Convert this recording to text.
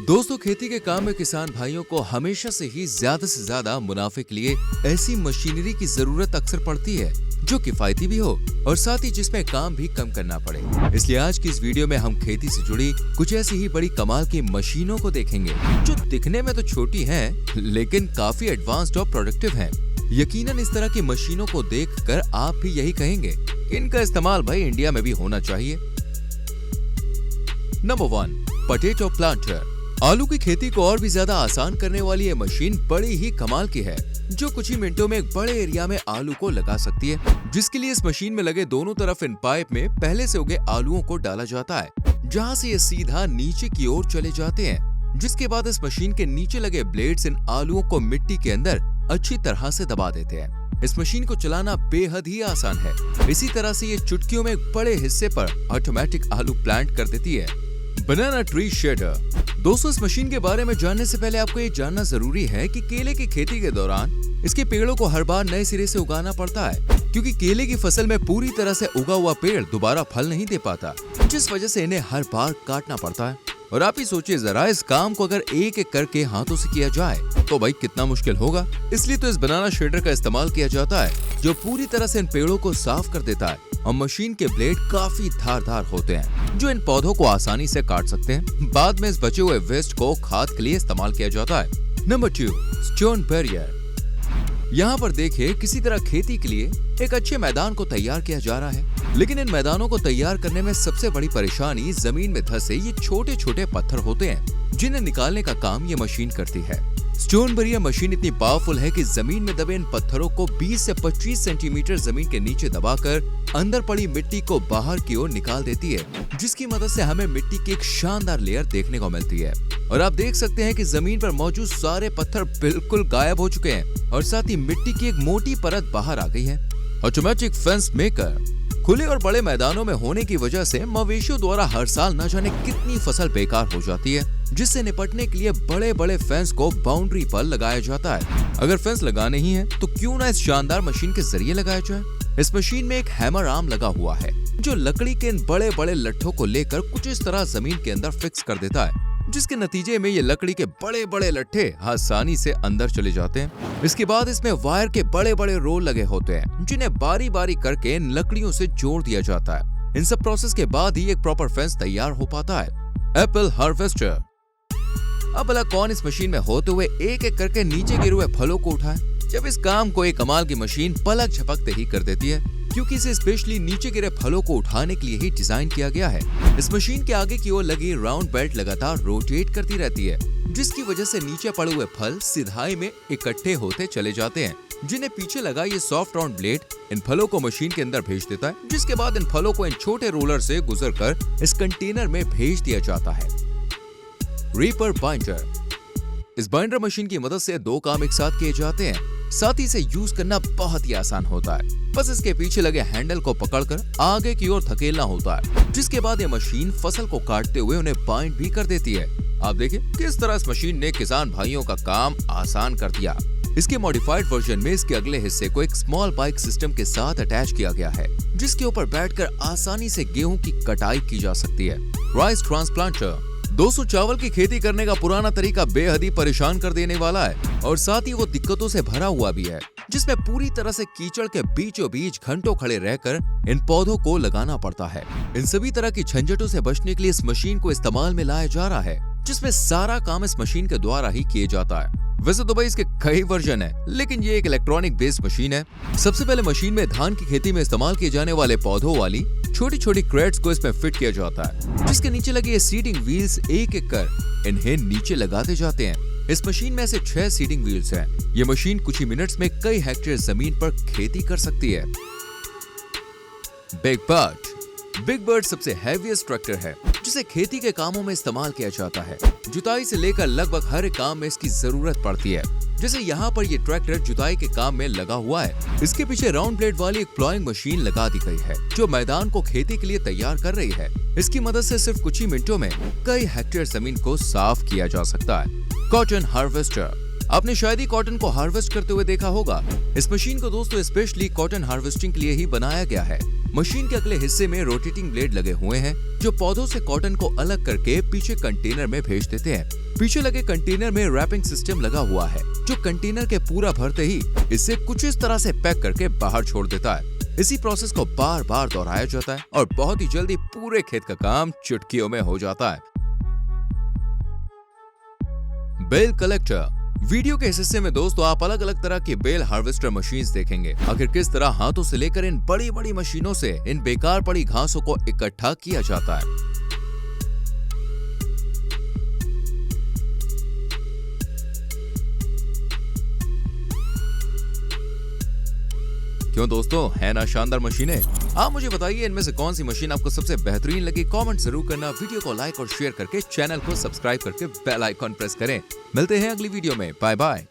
दोस्तों, खेती के काम में किसान भाइयों को हमेशा से ही ज्यादा से ज्यादा मुनाफे के लिए ऐसी मशीनरी की जरूरत अक्सर पड़ती है जो किफायती भी हो और साथ ही जिसमें काम भी कम करना पड़े। इसलिए आज की इस वीडियो में हम खेती से जुड़ी कुछ ऐसी ही बड़ी कमाल की मशीनों को देखेंगे जो दिखने में तो छोटी हैं, लेकिन काफी एडवांस्ड और प्रोडक्टिव हैं। यकीनन इस तरह की मशीनों को देखकर आप भी यही कहेंगे कि इनका इस्तेमाल भाई इंडिया में भी होना चाहिए। Number 1, potato planter. आलू की खेती को और भी ज्यादा आसान करने वाली ये मशीन बड़ी ही कमाल की है, जो कुछ ही मिनटों में एक बड़े एरिया में आलू को लगा सकती है। जिसके लिए इस मशीन में लगे दोनों तरफ इन पाइप में पहले से उगे आलूओं को डाला जाता है, जहां से ये सीधा नीचे की ओर चले जाते हैं। जिसके बाद इस मशीन के नीचे लगे ब्लेड्स इन आलूओं को मिट्टी के अंदर अच्छी तरह से दबा देते हैं। इस मशीन को चलाना बेहद ही आसान है। इसी तरह से ये चुटकियों में एक बड़े हिस्से पर ऑटोमेटिक आलू प्लांट कर देती है। बनाना ट्री शेडर। दोस्तों, इस मशीन के बारे में जानने से पहले आपको ये जानना जरूरी है कि केले की खेती के दौरान इसके पेड़ों को हर बार नए सिरे से उगाना पड़ता है, क्योंकि केले की फसल में पूरी तरह से उगा हुआ पेड़ दोबारा फल नहीं दे पाता, जिस वजह से इन्हें हर बार काटना पड़ता है। और आप ही सोचिए जरा, इस काम को अगर एक एक करके हाथों से किया जाए तो भाई कितना मुश्किल होगा। इसलिए तो इस बनाना शेडर का इस्तेमाल किया जाता है, जो पूरी तरह से इन पेड़ों को साफ कर देता है। और मशीन के ब्लेड काफी धारदार होते हैं, जो इन पौधों को आसानी से काट सकते हैं। बाद में इस बचे हुए वेस्ट को खाद के लिए इस्तेमाल किया जाता है। Number 2, stone barrier. यहाँ पर देखिए, किसी तरह खेती के लिए एक अच्छे मैदान को तैयार किया जा रहा है, लेकिन इन मैदानों को तैयार करने में सबसे बड़ी परेशानी जमीन में धंसे ये छोटे छोटे पत्थर होते हैं, जिन्हें निकालने का काम ये मशीन करती है। स्टोन बैरियर मशीन इतनी पावरफुल है कि जमीन में दबे इन पत्थरों को 20 से 25 सेंटीमीटर जमीन के नीचे दबाकर अंदर पड़ी मिट्टी को बाहर की ओर निकाल देती है, जिसकी मदद से हमें मिट्टी की एक शानदार लेयर देखने को मिलती है। और आप देख सकते हैं कि जमीन पर मौजूद सारे पत्थर बिल्कुल गायब हो चुके हैं और साथ ही मिट्टी की एक मोटी परत बाहर आ गई है। Automatic fence maker. खुले और बड़े मैदानों में होने की वजह से मवेशियों द्वारा हर साल न जाने कितनी फसल बेकार हो जाती है, जिससे निपटने के लिए बड़े बड़े फेंस को बाउंड्री पर लगाया जाता है। अगर फेंस लगाने ही है तो क्यों ना इस शानदार मशीन के जरिए लगाया जाए। इस मशीन में एक हैमर आर्म लगा हुआ है, जो लकड़ी के इन बड़े बड़े लट्ठों को लेकर कुछ इस तरह जमीन के अंदर फिक्स कर देता है, जिसके नतीजे में ये लकड़ी के बड़े बड़े लट्ठे आसानी से अंदर चले जाते हैं। इसके बाद इसमें वायर के बड़े बड़े रोल लगे होते हैं, जिन्हें बारी बारी करके इन लकड़ियों से जोड़ दिया जाता है। इन सब प्रोसेस के बाद ही एक प्रॉपर फेंस तैयार हो पाता है। Apple harvester. अब भला कौन इस मशीन में होते हुए एक एक करके नीचे गिरे हुए फलों को उठाए, जब इस काम को एक कमाल की मशीन पलक झपकते ही कर देती है, क्योंकि इसे स्पेशली नीचे गिरे फलों को उठाने के लिए ही डिजाइन किया गया है। इस मशीन के आगे की ओर लगी राउंड बेल्ट लगातार रोटेट करती रहती है, जिसकी वजह से नीचे पड़े हुए फल सिधाई में इकट्ठे होते चले जाते हैं, जिन्हें पीछे लगा ये सॉफ्ट राउंड ब्लेड इन फलों को मशीन के अंदर भेज देता है, जिसके बाद इन फलों को इन छोटे रोलर से गुजरकर इस कंटेनर में भेज दिया जाता है। Reaper binder. इस बाइंडर मशीन की मदद से दो काम एक साथ किए जाते हैं, साथ ही इसे यूज करना बहुत ही आसान होता है। बस इसके पीछे लगे हैंडल को पकड़कर आगे की ओर धकेलना होता है, जिसके बाद ये मशीन फसल को काटते हुए उन्हें बाइंड भी कर देती है। आप देखिए किस तरह इस मशीन ने किसान भाइयों का काम आसान कर दिया। इसके मॉडिफाइड वर्जन में इसके अगले हिस्से को एक स्मॉल बाइक सिस्टम के साथ अटैच किया गया है, जिसके ऊपर बैठकर आसानी से गेहूं की कटाई की जा सकती है। Rice transplanter. दोस्तों, चावल की खेती करने का पुराना तरीका बेहद ही परेशान कर देने वाला है और साथ ही वो दिक्कतों से भरा हुआ भी है, जिसमें पूरी तरह से कीचड़ के बीचों बीच घंटों खड़े रहकर इन पौधों को लगाना पड़ता है। इन सभी तरह की झंझटों से बचने के लिए इस मशीन को इस्तेमाल में लाया जा रहा है, जिसमें सारा काम इस मशीन के द्वारा ही किया जाता है। वैसे तो भाई इसके कई वर्जन है, लेकिन ये एक इलेक्ट्रॉनिक बेस्ड मशीन है। सबसे पहले मशीन में धान की खेती में इस्तेमाल किए जाने वाले पौधों वाली छोटी छोटी क्रेट्स को इसमें फिट किया जाता है, जिसके नीचे लगे ये सीडिंग व्हील्स एक एक कर इन्हें नीचे लगाते जाते हैं। इस मशीन में ऐसे 6 सीडिंग व्हील्स हैं। ये मशीन कुछ ही मिनट्स में कई हेक्टेयर जमीन पर खेती कर सकती है। Big bird. बिग बर्ड सबसे हैवीएस्ट ट्रैक्टर है, जिसे खेती के कामों में इस्तेमाल किया जाता है। जुताई से लेकर लगभग हर एक काम में इसकी जरूरत पड़ती है। जैसे यहाँ पर ये ट्रैक्टर जुताई के काम में लगा हुआ है। इसके पीछे राउंड ब्लेड वाली एक प्लॉइंग मशीन लगा दी गई है, जो मैदान को खेती के लिए तैयार कर रही है। इसकी मदद से सिर्फ कुछ ही मिनटों में कई हेक्टेयर जमीन को साफ किया जा सकता है। Cotton harvester. आपने शायद ही कॉटन को हार्वेस्ट करते हुए देखा होगा। इस मशीन को दोस्तों स्पेशली कॉटन हार्वेस्टिंग के लिए ही बनाया गया है। मशीन के अगले हिस्से में रोटेटिंग ब्लेड लगे हुए हैं, जो पौधों से कॉटन को अलग करके पीछे कंटेनर में भेज देते हैं। पीछे लगे कंटेनर में रैपिंग सिस्टम लगा हुआ है, जो कंटेनर के पूरा भरते ही इसे कुछ इस तरह से पैक करके बाहर छोड़ देता है। इसी प्रोसेस को बार बार दोहराया जाता है और बहुत ही जल्दी पूरे खेत का काम चुटकियों में हो जाता है। Bell collector. वीडियो के इस हिस्से में दोस्तों आप अलग अलग तरह की बेल हार्वेस्टर मशीन्स देखेंगे। आखिर किस तरह हाथों से लेकर इन बड़ी बड़ी मशीनों से इन बेकार पड़ी घासों को इकट्ठा किया जाता है। क्यों दोस्तों, है ना शानदार मशीनें? आप मुझे बताइए इनमें से कौन सी मशीन आपको सबसे बेहतरीन लगी। कमेंट जरूर करना। वीडियो को लाइक और शेयर करके चैनल को सब्सक्राइब करके बेल आइकॉन प्रेस करें। मिलते हैं अगली वीडियो में। Bye bye.